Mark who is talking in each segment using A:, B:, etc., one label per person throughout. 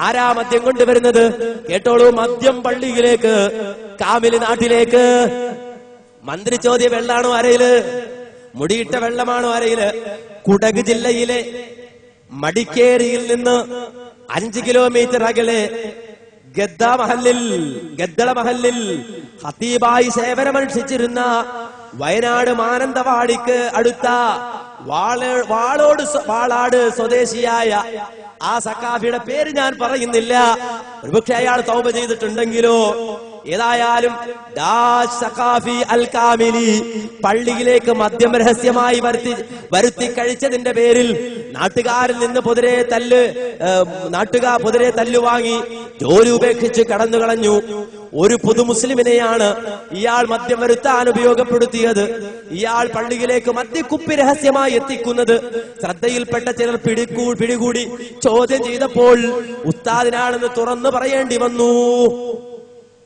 A: ആരാ മദ്യം കൊണ്ടുവരുന്നത്? കേട്ടോളൂ, മദ്യം പള്ളിയിലേക്ക്, കാമില് നാട്ടിലേക്ക്. മന്ത്രി ചോദ്യം, വെള്ളാണോ അരയില്? മുടിയിട്ട വെള്ളമാണോ അരയില്? കുടക് ജില്ലയിലെ മടിക്കേരിയിൽ നിന്ന് 5 കിലോമീറ്റർ അകലെ ഗദ്ദള മഹല്ലിൽ ഖതീബായി സേവനമനുഷ്ഠിച്ചിരുന്ന വയനാട് മാനന്തവാടിക്ക് അടുത്ത വാളാട് സ്വദേശിയായ ആ സഖാഫിയുടെ പേര് ഞാൻ പറയുന്നില്ല. ഒരുപക്ഷെ അയാൾ തൗബ ചെയ്തിട്ടുണ്ടെങ്കിലോ. ഏതായാലും സഖാഫി അൽ കാമിലി പള്ളിയിലേക്ക് മദ്യം രഹസ്യമായി വരുത്തി കഴിച്ചതിന്റെ പേരിൽ നാട്ടുകാരിൽ നിന്ന് പൊതുരെ തല്ല് വാങ്ങി ജോലി ഉപേക്ഷിച്ച് കടന്നു കളഞ്ഞു. ഒരു പുതു മുസ്ലിമിനെയാണ് ഇയാൾ മദ്യം വരുത്താൻ ഉപയോഗപ്പെടുത്തിയത്. ഇയാൾ പള്ളിയിലേക്ക് മദ്യക്കുപ്പി രഹസ്യമായി എത്തിക്കുന്നത് ശ്രദ്ധയിൽപ്പെട്ട ചിലർ പിടികൂടി ചോദ്യം ചെയ്തപ്പോൾ ഉസ്താദിനാണെന്ന് തുറന്നു പറയേണ്ടി വന്നു.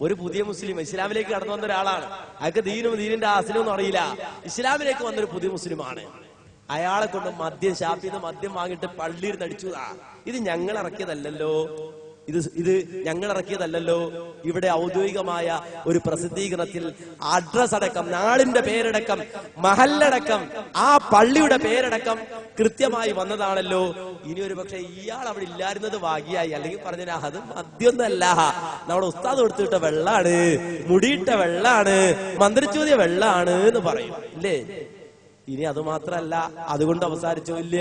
A: ഒരു പുതിയ മുസ്ലിം ഇസ്ലാമിലേക്ക് കടന്നു വന്ന ഒരാളാണ്. അയാൾക്ക് ദീനിന്റെ അസ്ലൊന്നും അറിയില്ല. ഇസ്ലാമിലേക്ക് വന്നൊരു പുതിയ മുസ്ലിമാണ്. അയാളെ കൊണ്ട് മദ്യം ഷാപ്പിൽ നിന്ന് മദ്യം വാങ്ങിയിട്ട് പള്ളിയിൽ നടിച്ചതാ. ഇത് ഞങ്ങൾ ഇറക്കിയതല്ലല്ലോ, ഇത് ഞങ്ങൾ ഇറക്കിയതല്ലല്ലോ. ഇവിടെ ഔദ്യോഗികമായ ഒരു പ്രസിദ്ധീകരണത്തിൽ അഡ്രസ് അടക്കം, നാടിന്റെ പേരടക്കം, മഹല്ലടക്കം, ആ പള്ളിയുടെ പേരടക്കം കൃത്യമായി വന്നതാണല്ലോ. ഇനി ഒരു പക്ഷെ ഇയാൾ അവിടെ ഇല്ലായിരുന്നത് ഭാഗ്യായി. അല്ലെങ്കിൽ പറഞ്ഞാ അത് മദ്യമൊന്നല്ല, നമ്മുടെ ഉസ്താദ് കൊടുത്തിട്ട വെള്ളാണ്, മുടിയിട്ട വെള്ളാണ്, മന്ത്രിച്ചൂതിയ വെള്ളാണ് എന്ന് പറയും അല്ലേ? ഇനി അത് മാത്രല്ല, അതുകൊണ്ട് അവസാനിച്ചോ? ഇല്ല,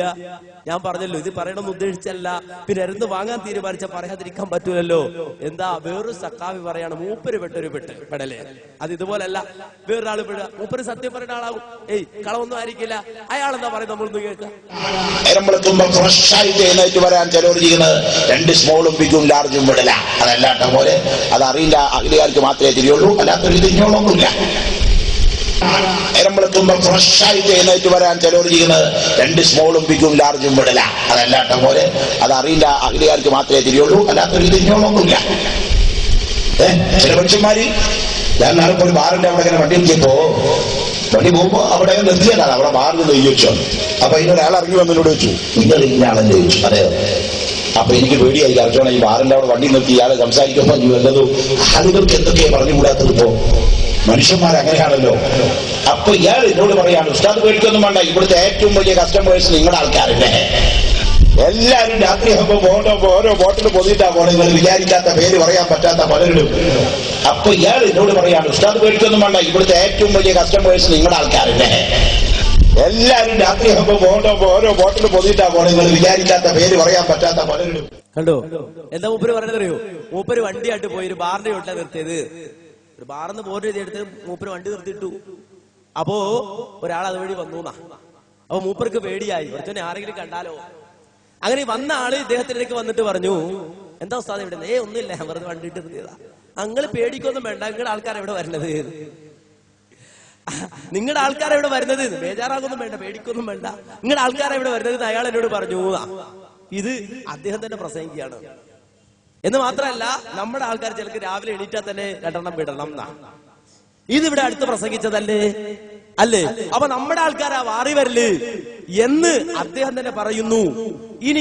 A: ഞാൻ പറഞ്ഞല്ലോ, ഇത് പറയണമെന്ന് ഉദ്ദേശിച്ചല്ല. പിന്നെ എന്ത് വാങ്ങാൻ തീരുമാനിച്ച പറയാതിരിക്കാൻ പറ്റൂലല്ലോ. എന്താ, വേറൊരു സഖാവി പറയാണ്, മൂപ്പര് പെടലേ. അത് ഇതുപോലല്ല, വേറൊരാള് പെടുക, മൂപ്പര് സത്യം പറയുന്ന ആളാകും. കളവൊന്നും ആയിരിക്കില്ല. അയാൾ എന്താ പറയുന്നത് നമ്മളൊന്ന് കേൾക്കാം.
B: വരാൻ ചിലവർ ചെയ്യുന്നത് 2 സ്മോളും ബിഗും ലാർജും വിടല. അതല്ലാത്ത പോലെ അതറിയില്ല, അഖിലുകാർക്ക് മാത്രമേ തിരിയുള്ളൂ, അല്ലാത്തൊരു തിരിഞ്ഞോളൊന്നുമില്ല. ഫ്രഷായിട്ട് എഴുന്നേറ്റ് വരാൻ ചിലവർ ചെയ്യുന്നത് 2 സ്മോളും ബിഗും ലാർജും വിടല. അതല്ലാത്ത പോലെ അതറിയില്ല, അഖിലുകാർക്ക് മാത്രമേ തിരിയുള്ളൂ, അല്ലാത്തൊരു തിരിഞ്ഞോളൊന്നുമില്ല. ചില മനുഷ്യന്മാര്, ഞാൻ നാളെ ഒരു ബാറിന്റെ അവിടെ ഇങ്ങനെ വണ്ടി പോകുമ്പോ അവിടെ നിർത്തിയതാണ്, അവിടെ ബാറിൽ നിന്ന് ചോദിച്ചോ. അപ്പൊ ഇതിനൊരാൾ ഇറങ്ങി വന്നതിനോട് ചോദിച്ചു, നിങ്ങൾ ഇന്നാളെന്ന് ചോദിച്ചു. അതെ. അപ്പൊ എനിക്ക് പേടിയായി. അർച്ചോണ ഈ ബാറിന്റെ അവിടെ വണ്ടി നിർത്തി ഇയാളെ സംസാരിക്കുമ്പോ വല്ലതും ആളുകൾക്ക് എന്തൊക്കെയാ പറഞ്ഞുകൂടാത്തത്. ഇപ്പോ മനുഷ്യന്മാരങ്ങനെയാണല്ലോ. അപ്പൊ ഇയാൾ എന്നോട് പറയാണ്, ഉസ്താദ് പേടിക്കൊന്നും വേണ്ട, ഇവിടുത്തെ ഏറ്റവും വലിയ കസ്റ്റമേഴ്സ് നിങ്ങളുടെ ആൾക്കാരല്ലേ. എല്ലാരും രാത്രിയാകുമ്പോ ഓരോ ബോട്ടിൽ പൊതിയിട്ടാ പോണേ, നിങ്ങൾ വിചാരിക്കാത്ത പേര് പറയാൻ പറ്റാത്ത പലരും. അപ്പൊ ഇയാൾ എന്നോട് പറയാണ്, ഉസ്താദ് പേടിക്കൊന്നും വേണ്ട, ഇവിടുത്തെ ഏറ്റവും വലിയ കസ്റ്റമേഴ്സ് നിങ്ങളുടെ ആൾക്കാരല്ലേ. എല്ലാരും രാത്രിയാകുമ്പോ ഓരോ ബോട്ടിൽ പൊതിയിട്ടാ പോണേ, നിങ്ങൾ വിചാരിക്കാത്ത പേര് പറയാൻ പറ്റാത്ത പലരും.
A: കണ്ടോ എന്താ മൂപ്പര് പറഞ്ഞതറിയോ? മൂപ്പര് വണ്ടിയായിട്ട് പോയി ഒരു ബാറിന്റെ വീട്ടിലാണ് നിർത്തിയത്. ഒരു ബാറിന്ന് ബോർഡ് എഴുതിയെടുത്ത് മൂപ്പര് വണ്ടി നിർത്തിയിട്ടു. അപ്പോ ഒരാൾ അതുവഴി വന്നു. അപ്പൊ മൂപ്പർക്ക് പേടിയായി, കുറച്ചൊന്നെ ആരെങ്കിലും കണ്ടാലോ. അങ്ങനെ വന്ന ആള് ഇദ്ദേഹത്തിലേക്ക് വന്നിട്ട് പറഞ്ഞു, എന്താ ഉസ്താദ് ഇവിടെ? ഒന്നുമില്ല, ഞാൻ വെറുതെ വണ്ടി ഇട്ട് നിർത്തിയതാ. നിങ്ങൾ പേടിക്കൊന്നും വേണ്ട, നിങ്ങളുടെ ആൾക്കാരെവിടെ വരുന്നത്, നിങ്ങളുടെ ആൾക്കാരെവിടെ വരുന്നത്, ബേജാറാകൊന്നും വേണ്ട, പേടിക്കൊന്നും വേണ്ട, നിങ്ങളുടെ ആൾക്കാരെവിടെ വരുന്നത് അയാൾ എന്നോട് പറഞ്ഞു. ഇത് അദ്ദേഹം തന്നെ പ്രസംഗിക്കുകയാണ്. എന്ന് മാത്രമല്ല, നമ്മുടെ ആൾക്കാർ ചിലക്ക് രാവിലെ എണീറ്റാൽ തന്നെ 2 വിടണം എന്നാ. ഇതിവിടെ അടുത്ത് പ്രസംഗിച്ചതല്ലേ അല്ലേ? അപ്പൊ നമ്മുടെ ആൾക്കാരാ വാറി വരല് എന്ന് അദ്ദേഹം തന്നെ പറയുന്നു. ഇനി